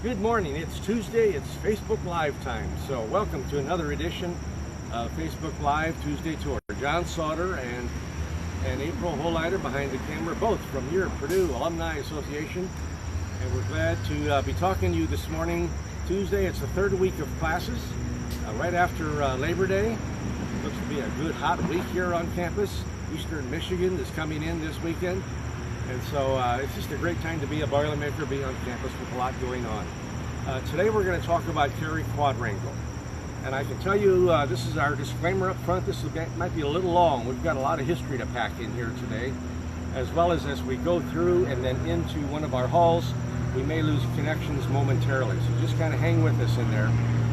Good morning. It's Tuesday. It's Facebook Live time. So welcome to another edition of Facebook Live Tuesday Tour. John Sautter and April Holleiter behind the camera, both from your Purdue Alumni Association. And we're glad to be talking to you this morning. Tuesday, it's the third week of classes, right after Labor Day. Looks to be a good hot week here on campus. Eastern Michigan is coming in this weekend. And so it's just a great time to be a Boilermaker, be on campus with a lot going on. Today we're going to talk about Cary Quadrangle. And I can tell you, this is our disclaimer up front. This might be a little long. We've got a lot of history to pack in here today. As well as we go through and then into one of our halls, we may lose connections momentarily. So just kind of hang with us in there.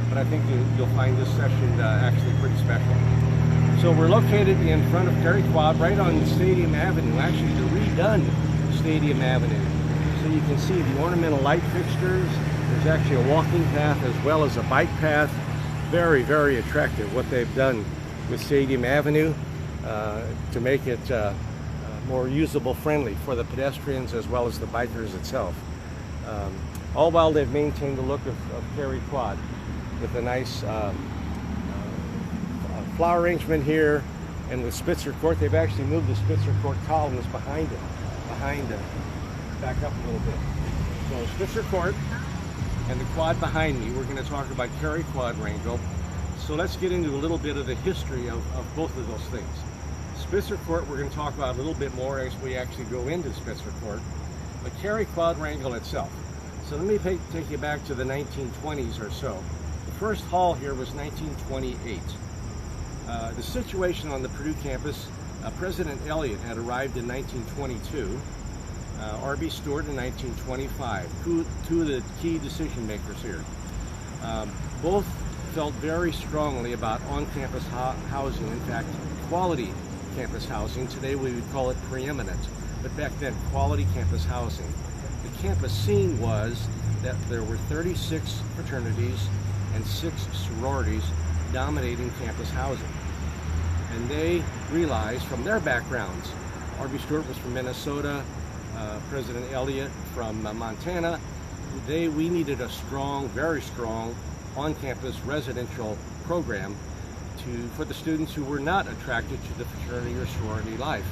But I think you'll find this session actually pretty special. So we're located in front of Cary Quad, right on Stadium Avenue, actually the redone Stadium Avenue. So you can see the ornamental light fixtures. There's actually a walking path as well as a bike path. Very, very attractive what they've done with Stadium Avenue to make it more usable friendly for the pedestrians as well as the bikers itself. All while they've maintained the look of Cary Quad with a nice flower arrangement here, and with Spitzer Court. They've actually moved the Spitzer Court columns behind it. Back up a little bit. So Spitzer Court and the quad behind me. We're going to talk about Cary Quadrangle. So let's get into a little bit of the history of both of those things. Spitzer Court we're going to talk about a little bit more as we actually go into Spitzer Court. But Cary Quadrangle itself. So let me take you back to the 1920s or so. The first hall here was 1928. The situation on the Purdue campus, President Eliot had arrived in 1922, R.B. Stewart in 1925, two of the key decision makers here. Both felt very strongly about on-campus housing, in fact, quality campus housing. Today we would call it preeminent, but back then, quality campus housing. The campus scene was that there were 36 fraternities and 6 sororities dominating campus housing. And they realized from their backgrounds, R.B. Stewart was from Minnesota, President Eliot from Montana, we needed a strong, very strong on-campus residential program for the students who were not attracted to the fraternity or sorority life.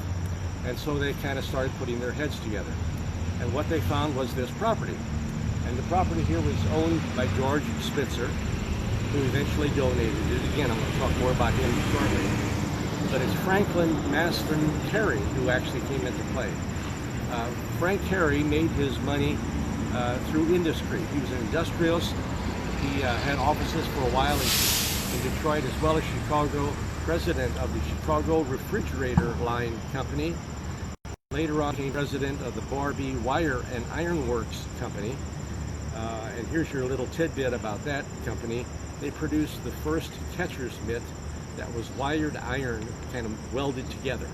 And so they kind of started putting their heads together. And what they found was this property. And the property here was owned by George Spitzer, who eventually donated it. Again, I'm going to talk more about him shortly. But it's Franklin Maston Cary who actually came into play. Frank Cary made his money through industry. He was an industrialist. He had offices for a while in Detroit as well as Chicago, president of the Chicago Refrigerator Line Company. Later on, he became president of the Barbie Wire and Iron Works Company. And here's your little tidbit about that company. They produced the first catcher's mitt that was wired iron, kind of welded together.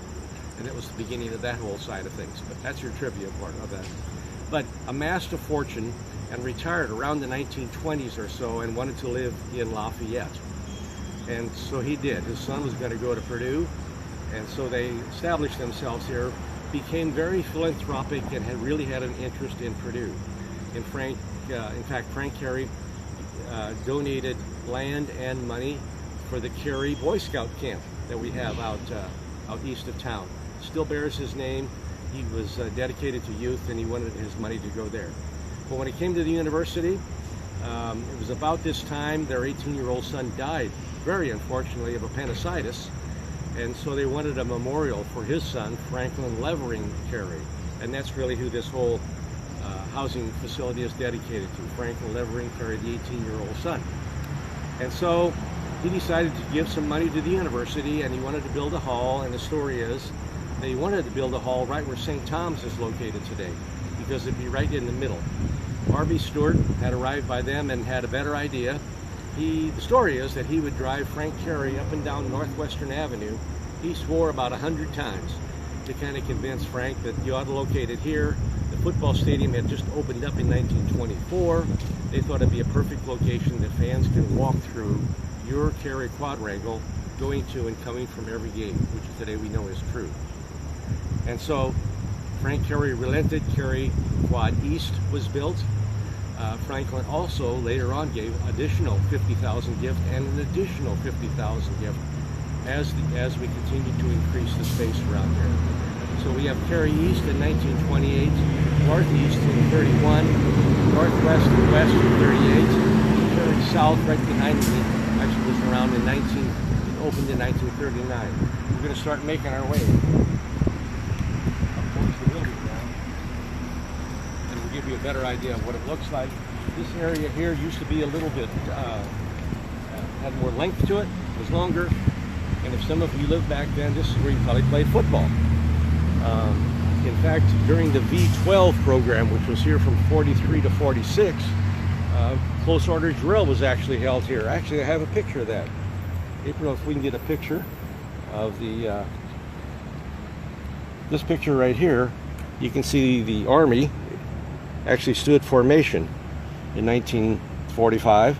And that was the beginning of that whole side of things. But that's your trivia part of that. But amassed a fortune and retired around the 1920s or so and wanted to live in Lafayette. And so he did. His son was going to go to Purdue. And so they established themselves here, became very philanthropic, and really had an interest in Purdue. And in fact, Frank Cary donated land and money for the Cary Boy Scout camp that we have out east of town. Still bears his name. He was dedicated to youth, and he wanted his money to go there. But when he came to the university, it was about this time their 18-year-old son died, very unfortunately, of appendicitis. And so they wanted a memorial for his son, Franklin Levering Cary. And that's really who this whole housing facility is dedicated to, Franklin Levering Cary, the 18-year-old son. And so he decided to give some money to the university, and he wanted to build a hall. And the story is they wanted to build a hall right where St. Tom's is located today, because it'd be right in the middle. R.B. Stewart had arrived by them and had a better idea. The story is that he would drive Frank Cary up and down Northwestern Avenue. He swore about 100 times to kind of convince Frank that you ought to locate it here. The football stadium had just opened up in 1924. They thought it'd be a perfect location that fans can walk through your Cary Quadrangle, going to and coming from every game, which today we know is true. And so Frank Cary relented. Cary Quad East was built. Franklin also later on gave additional 50,000 gift and an additional 50,000 gift as we continue to increase the space around here. So we have Cary East in 1928, Northeast in 31, Northwest and West in 38, Cary South right behind me actually was around in it opened in 1939. We're going to start making our way up towards the building now, and we'll give you a better idea of what it looks like. This area here used to be a little bit, had more length to it, was longer, and if some of you lived back then, this is where you probably played football. In fact, during the V12 program, which was here from 43 to 46, close order drill was actually held here. Actually, I have a picture of that. April, if we can get a picture of the this picture right here, you can see the Army actually stood formation in 1945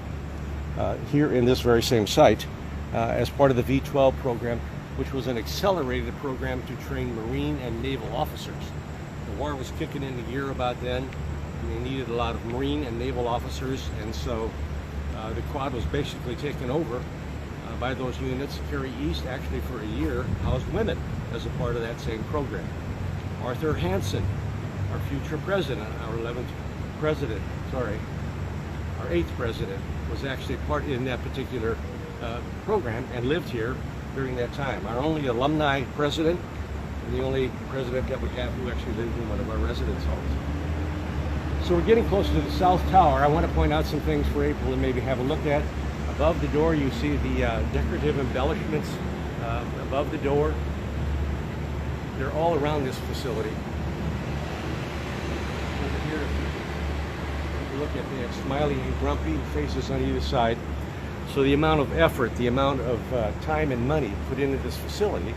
here in this very same site as part of the V12 program, which was an accelerated program to train Marine and Naval officers. The war was kicking into gear about then, and they needed a lot of Marine and Naval officers, and so the quad was basically taken over by those units. Cary East actually for a year housed women as a part of that same program. Arthur Hansen, our future president, our 8th president, was actually part in that particular program and lived here during that time. Our only alumni president, and the only president that we have who actually lived in one of our residence halls. So we're getting close to the South Tower. I want to point out some things for April and maybe have a look at. Above the door, you see the decorative embellishments above the door. They're all around this facility. Over here, if you look at the smiley and grumpy faces on either side. So the amount of effort, the amount of time and money put into this facility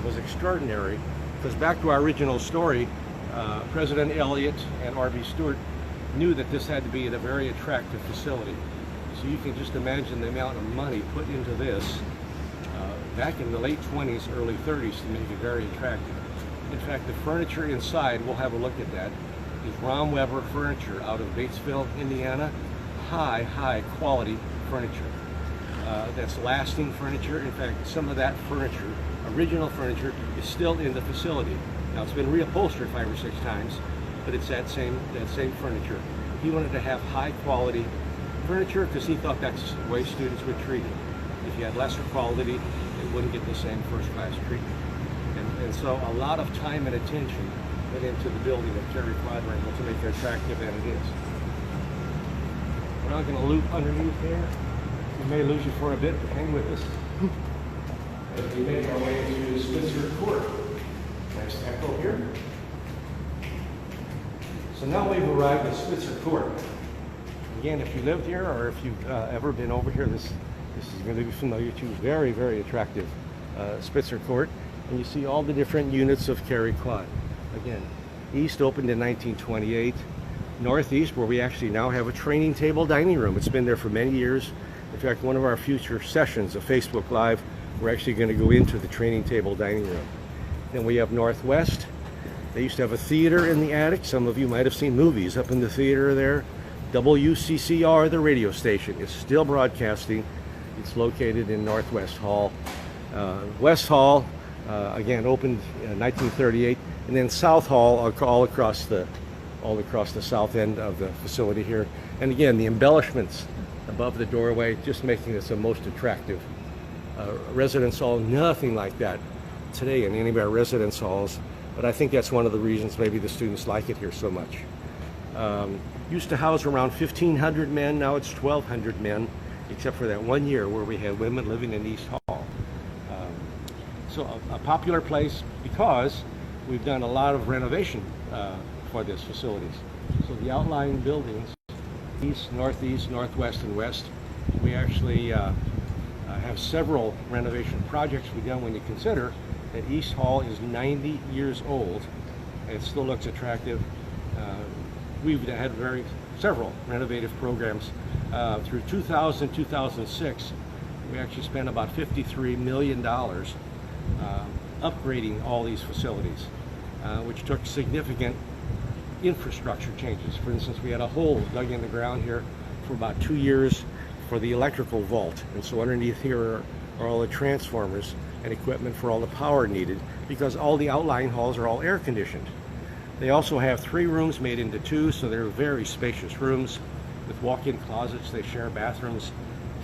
was extraordinary. Because back to our original story, President Elliott and R.B. Stewart knew that this had to be a very attractive facility. So you can just imagine the amount of money put into this back in the late 20s, early 30s to make it very attractive. In fact, the furniture inside, we'll have a look at that, is Rom Weber furniture out of Batesville, Indiana. High quality furniture. That's lasting furniture. In fact, some of that furniture, original furniture, is still in the facility. Now it's been reupholstered 5 or 6 times, but it's that same furniture. He wanted to have high quality furniture because he thought that's the way students would treat it. If you had lesser quality, it wouldn't get the same first-class treatment. And so a lot of time and attention went into the building of Cary Quadrangle to make it attractive than it is. We're not going to loop underneath here. We may lose you for a bit, but hang with us as we make our way into Spitzer Court. Nice echo here. So now we've arrived at Spitzer Court. Again, if you lived here or if you've ever been over here, this is going to be familiar to you. Very, very attractive Spitzer Court. And you see all the different units of Cary Quad. Again, East opened in 1928. Northeast, where we actually now have a training table dining room. It's been there for many years. In fact, one of our future sessions of Facebook Live, we're actually going to go into the training table dining room. Then we have Northwest. They used to have a theater in the attic. Some of you might have seen movies up in the theater there. WCCR, the radio station, is still broadcasting. It's located in Northwest Hall. West Hall, again, opened in 1938. And then South Hall, all across the south end of the facility here. And again, the embellishments above the doorway, just making this a most attractive residence hall. Nothing like that today in any of our residence halls, but I think that's one of the reasons maybe the students like it here so much. Used to house around 1,500 men, now it's 1,200 men, except for that 1 year where we had women living in East Hall. So a popular place because we've done a lot of renovation for this facilities. So the outlying buildings, east, northeast, northwest, and west, we actually have several renovation projects we've done when you consider that East Hall is 90 years old and it still looks attractive. We've had several renovative programs. Through 2000, 2006, we actually spent about $53 million upgrading all these facilities, which took significant infrastructure changes. For instance, we had a hole dug in the ground here for about 2 years for the electrical vault, and so underneath here are all the transformers and equipment for all the power needed, because all the outlying halls are all air conditioned. They also have 3 rooms made into 2, so they're very spacious rooms with walk-in closets. They share bathrooms.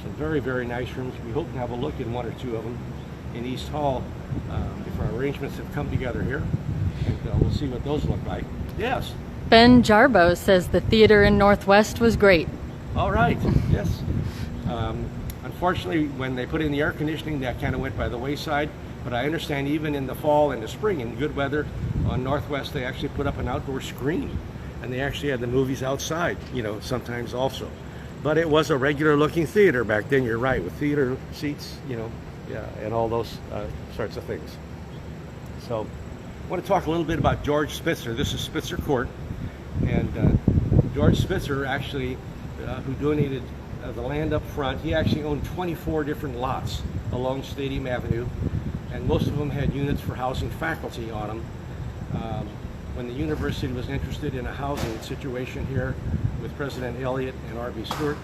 Some very, very nice rooms. We hope to have a look in 1 or 2 of them in East Hall if our arrangements have come together here, and we'll see what those look like. Yes? Ben Jarbo says the theater in Northwest was great. All right, yes. Unfortunately, when they put in the air conditioning, that kind of went by the wayside, but I understand even in the fall and the spring, in good weather, on Northwest, they actually put up an outdoor screen, and they actually had the movies outside, you know, sometimes also. But it was a regular looking theater back then, you're right, with theater seats, you know, yeah, and all those sorts of things. So I want to talk a little bit about George Spitzer. This is Spitzer Court, and George Spitzer actually, who donated the land up front, he actually owned 24 different lots along Stadium Avenue, and most of them had units for housing faculty on them. When the university was interested in a housing situation here with President Elliott and R.B. Stewart,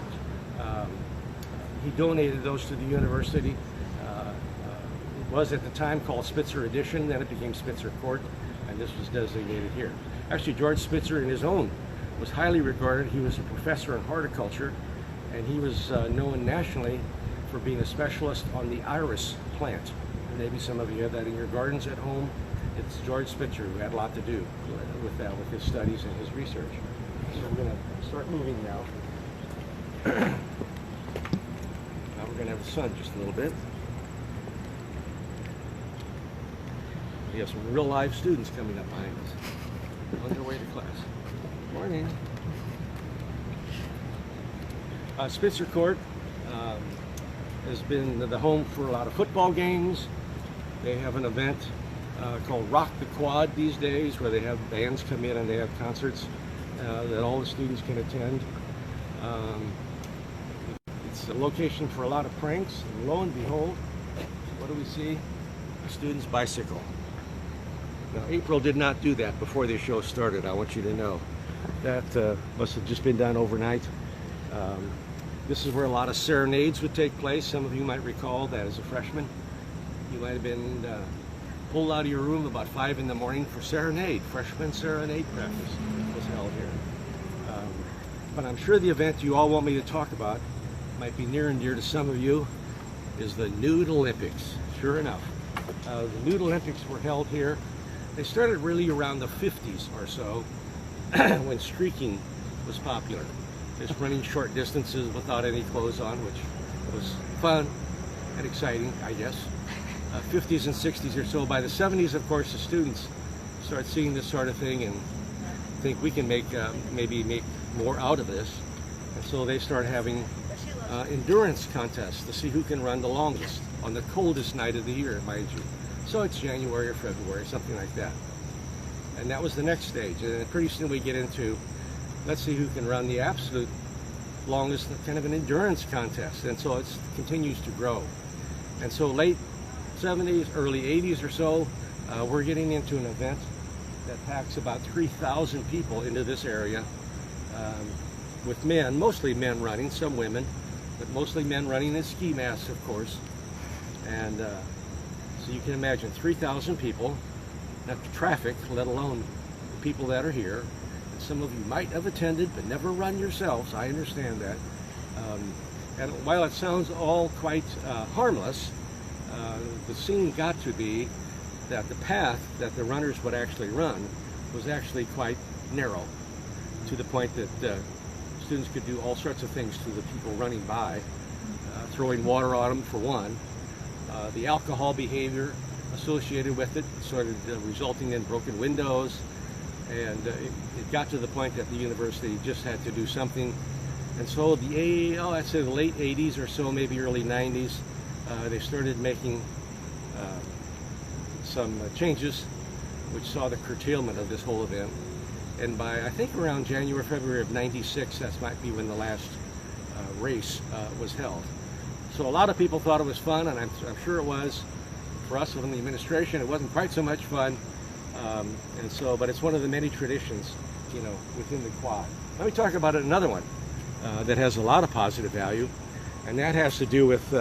he donated those to the university. It was at the time called Spitzer Addition, then it became Spitzer Court, and this was designated here. Actually, George Spitzer in his own was highly regarded. He was a professor in horticulture, and he was known nationally for being a specialist on the iris plant. And maybe some of you have that in your gardens at home. It's George Spitzer who had a lot to do with that, with his studies and his research. So we're going to start moving now. Now we're going to have the sun just a little bit. We have some real live students coming up behind us on their way to class. Morning. Spitzer Court has been the home for a lot of football games. They have an event called Rock the Quad these days, where they have bands come in and they have concerts that all the students can attend. It's a location for a lot of pranks, and lo and behold, what do we see? A student's bicycle. Now, April did not do that before the show started, I want you to know. That must have just been done overnight. This is where a lot of serenades would take place. Some of you might recall that as a freshman, you might have been pulled out of your room about 5 in the morning for serenade. Freshman serenade practice was held here. But I'm sure the event you all want me to talk about might be near and dear to some of you, is the Nude Olympics. Sure enough, the Nude Olympics were held here. They started really around the 50s or so, when streaking was popular. Just running short distances without any clothes on, which was fun and exciting, I guess. 50s and 60s or so. By the 70s, of course, the students start seeing this sort of thing and think we can make maybe make more out of this. And so they start having endurance contests to see who can run the longest on the coldest night of the year, mind you. So it's January or February, something like that. And that was the next stage. And then pretty soon we get into, let's see who can run the absolute longest, kind of an endurance contest. And so it continues to grow. And so late 70s, early 80s or so, we're getting into an event that packs about 3,000 people into this area, with men, mostly men running, some women, but mostly men running in ski masks, of course. And so you can imagine 3,000 people, not the traffic, let alone the people that are here. And some of you might have attended but never run yourselves. I understand that. And while it sounds all quite harmless, the scene got to be that the path that the runners would actually run was actually quite narrow, to the point that students could do all sorts of things to the people running by, throwing water on them for one. The alcohol behavior associated with it started resulting in broken windows, and it got to the point that the university just had to do something. And so I'd say the late 80s or so, maybe early 90s, they started making some changes which saw the curtailment of this whole event. And by, I think, around January, February of '96, that might be when the last race was held. So a lot of people thought it was fun, and I'm sure it was. For us in the administration, it wasn't quite so much fun. But it's one of the many traditions within the quad. Let me talk about another one that has a lot of positive value, and that has to do with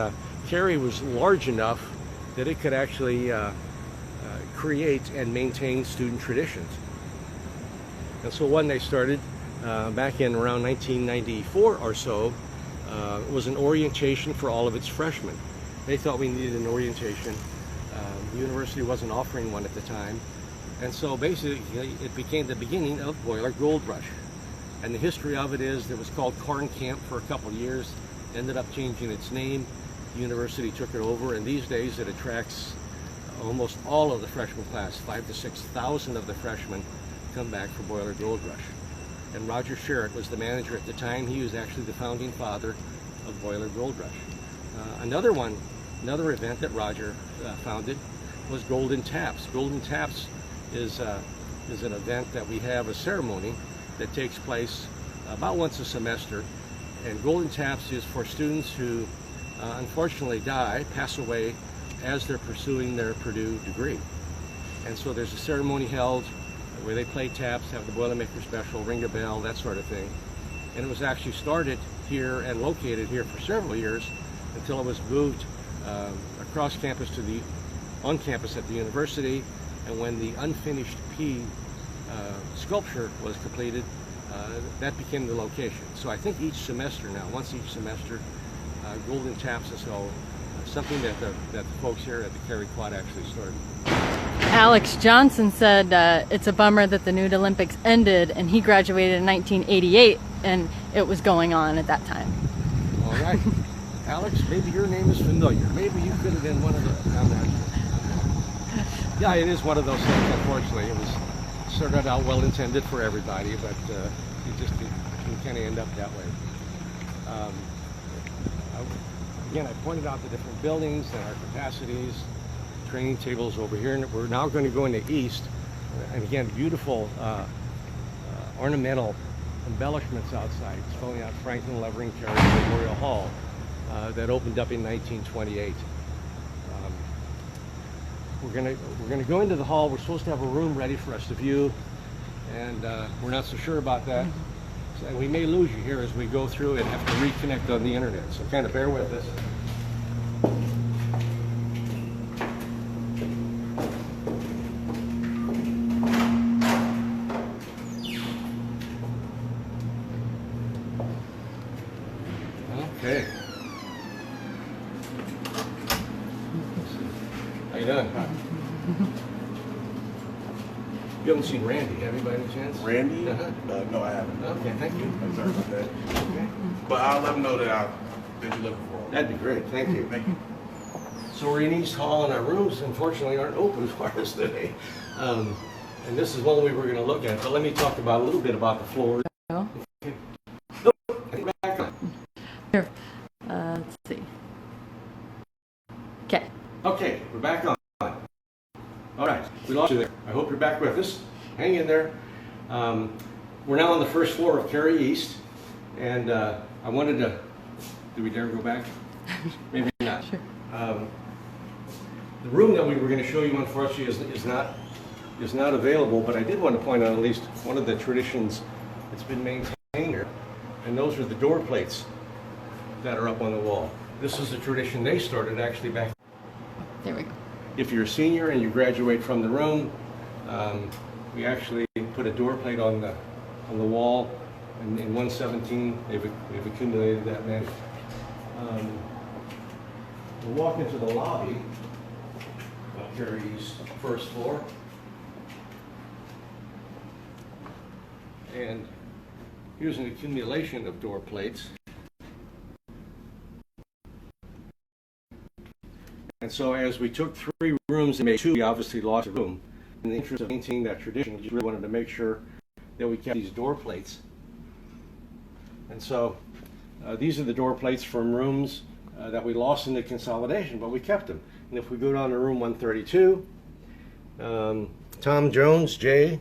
Cary was large enough that it could actually create and maintain student traditions. And so when they started back in around 1994 or so, it was an orientation for all of its freshmen. They thought we needed an orientation. The university wasn't offering one at the time. And so basically it became the beginning of Boiler Gold Rush. And the history of it is it was called Corn Camp for a couple years, ended up changing its name. The university took it over, and these days it attracts almost all of the freshman class. 5,000 to 6,000 of the freshmen come back for Boiler Gold Rush. And Roger Sherritt was the manager at the time. He was actually the founding father of Boiler Gold Rush. Another event that Roger founded was Golden Taps. Golden Taps is an event that we have a ceremony that takes place about once a semester. And Golden Taps is for students who unfortunately pass away as they're pursuing their Purdue degree. And so there's a ceremony held where they play taps, have the Boilermaker special, ring a bell, that sort of thing. And it was actually started here and located here for several years until it was moved across campus on campus at the university. And when the unfinished P sculpture was completed, that became the location. So I think each semester now, once each semester, Golden Taps is held, something that the folks here at the Cary Quad actually started. Alex Johnson said it's a bummer that the Nude Olympics ended, and he graduated in 1988, and it was going on at that time. All right. Alex, maybe your name is familiar. Maybe you could have been one of the... I'm not sure. Yeah, it is one of those things, unfortunately. It was started out well-intended for everybody, but it can kind of end up that way. Again, I pointed out the different buildings and our capacities, training tables over here, and we're now going to go into East, and again, beautiful ornamental embellishments outside. It's filling out Franklin Levering Cary Memorial Hall that opened up in 1928. We're gonna go into the hall. We're supposed to have a room ready for us to view, and we're not so sure about that. And we may lose you here as we go through and have to reconnect on the internet. So kind of bear with us. Okay. How you doing? You haven't seen Randy, have you, by any chance? Randy? No, I haven't. Okay, thank you. I'm sorry about that. Okay. But I'll let him know that you're looking for him. That'd be great. Thank you. Thank you. So we're in East Hall, and our rooms, unfortunately, aren't open for us today. And this is one we were going to look at, but let me talk about a little bit about the floors. Oh. Back on. Here, let's see. Okay. Okay, we're back on. All right, we lost you there. I hope you're back with us. Hang in there. We're now on the first floor of Cary East, and I wanted to. Do we dare go back? Maybe not. Sure. The room that we were going to show you, unfortunately, is not available. But I did want to point out at least one of the traditions that's been maintained here, and those are the door plates that are up on the wall. This is a tradition they started actually back. There we go. If you're a senior and you graduate from the room, we actually put a door plate on the wall. And in 117, they've accumulated that many. We'll walk into the lobby of Cary's first floor. And here's an accumulation of door plates. And so as we took 3 rooms and made 2, we obviously lost a room. In the interest of maintaining that tradition, we really wanted to make sure that we kept these door plates. And so these are the door plates from rooms that we lost in the consolidation, but we kept them. And if we go down to room 132, Tom Jones, Jay,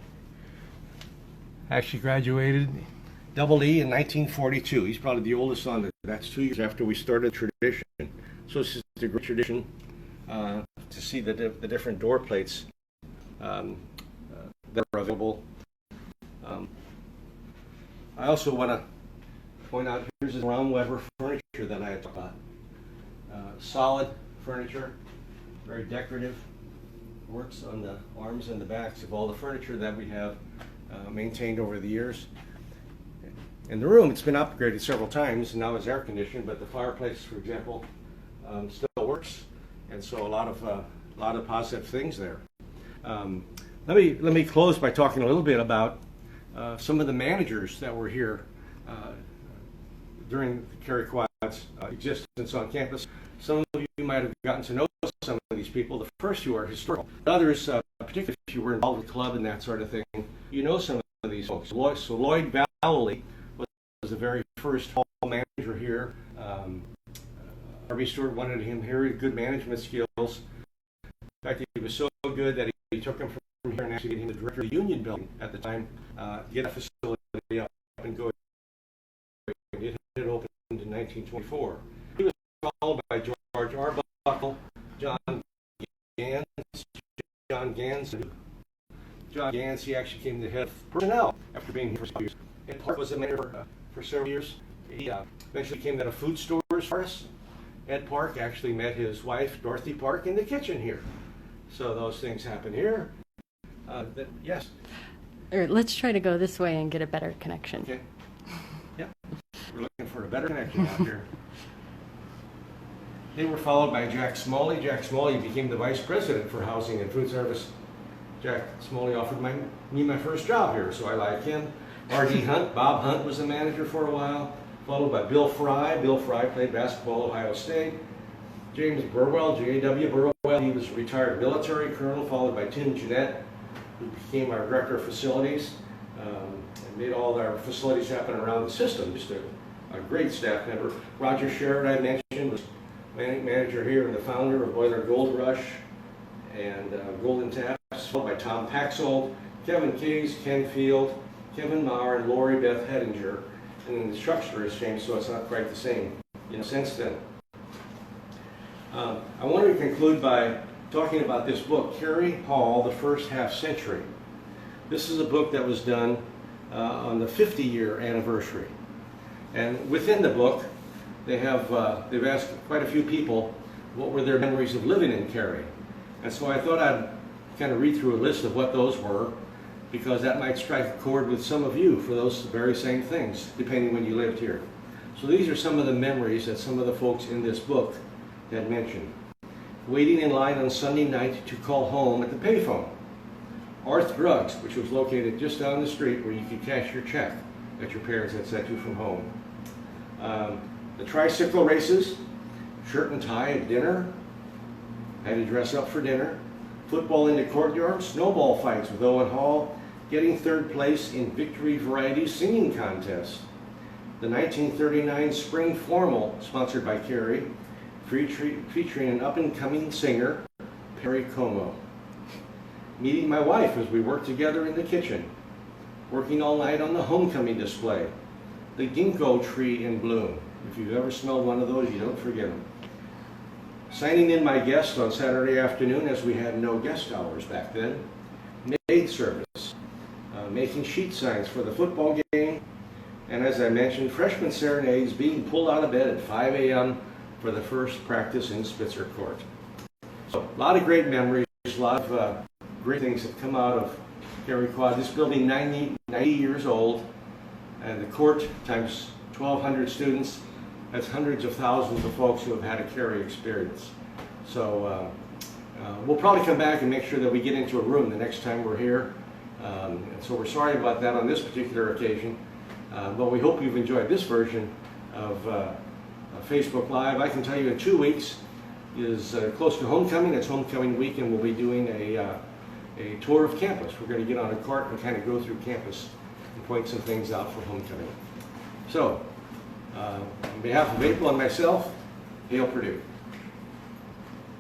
actually graduated double E in 1942. He's probably the oldest on it. That's 2 years after we started the tradition. So this is a great tradition to see the different door plates that are available. I also want to point out here's the Ron Weber furniture that I had talked about. Solid furniture, very decorative. Works on the arms and the backs of all the furniture that we have maintained over the years. In the room, it's been upgraded several times, and now it's air conditioned. But the fireplace, for example, still works, and so a lot of positive things there. Let me close by talking a little bit about some of the managers that were here during Cary Quad's existence on campus. Some of you might have gotten to know some of these people. The first two are historical. Others, particularly if you were involved with the club and that sort of thing, you know some of these folks. So Lloyd Valley was the very first hall manager here. Harvey Stewart wanted him here, good management skills. In fact, he was so good that he took him from here and actually made him the director of the Union Building at the time, get that facility up and going. It had opened in 1924. He was followed by George Arbuckle, John Gans. John Gans, he actually came to the head of personnel after being here for several years. Ed Park was a manager for several years. He eventually came out of food stores for us. Ed Park actually met his wife, Dorothy Park, in the kitchen here. So those things happen here. Yes? Or let's try to go this way and get a better connection. Okay. Yep. We're looking for a better connection out here. They were followed by Jack Smalley. Jack Smalley became the vice president for housing and food service. Jack Smalley offered me my first job here, so I like him. R.D. Hunt, Bob Hunt was the manager for a while, followed by Bill Fry. Bill Fry played basketball at Ohio State. James Burwell, J.W. Burwell, he was a retired military colonel, followed by Tim Jeanette, who became our director of facilities, and made all our facilities happen around the system. Just a great staff member. Roger Sherrod, I mentioned, was manager here and the founder of Boiler Gold Rush and Golden Taps, followed by Tom Paxold, Kevin Case, Ken Field, Kevin Maurer, and Lori Beth Hedinger. And then the structure has changed, so it's not quite the same since then. I want to conclude by talking about this book, Cary Hall, The First Half Century. This is a book that was done on the 50-year anniversary. And within the book, they've asked quite a few people what were their memories of living in Cary. And so I thought I'd kind of read through a list of what those were, because that might strike a chord with some of you for those very same things, depending when you lived here. So these are some of the memories that some of the folks in this book had mentioned. Waiting in line on Sunday night to call home at the payphone. Arth Drugs, which was located just down the street where you could cash your check that your parents had sent you from home. The tricycle races, shirt and tie at dinner, had to dress up for dinner. Football in the courtyard, snowball fights with Owen Hall, getting third place in Victory Variety Singing Contest. The 1939 Spring Formal, sponsored by Cary, featuring an up-and-coming singer, Perry Como. Meeting my wife as we worked together in the kitchen. Working all night on the homecoming display. The ginkgo tree in bloom. If you've ever smelled one of those, you don't forget them. Signing in my guest on Saturday afternoon, as we had no guest hours back then. Maid service. Making sheet signs for the football game. And as I mentioned, freshman serenades, being pulled out of bed at 5 a.m. for the first practice in Spitzer Court. So a lot of great memories, a lot of great things have come out of Cary Quad. This building 90 years old, and the court times 1,200 students. That's hundreds of thousands of folks who have had a Cary experience. So we'll probably come back and make sure that we get into a room the next time we're here. And so we're sorry about that on this particular occasion, but we hope you've enjoyed this version of Facebook Live. I can tell you in 2 weeks is close to homecoming. It's homecoming week, and we'll be doing a tour of campus. We're going to get on a cart and kind of go through campus and point some things out for homecoming. So, on behalf of April and myself, hail Purdue.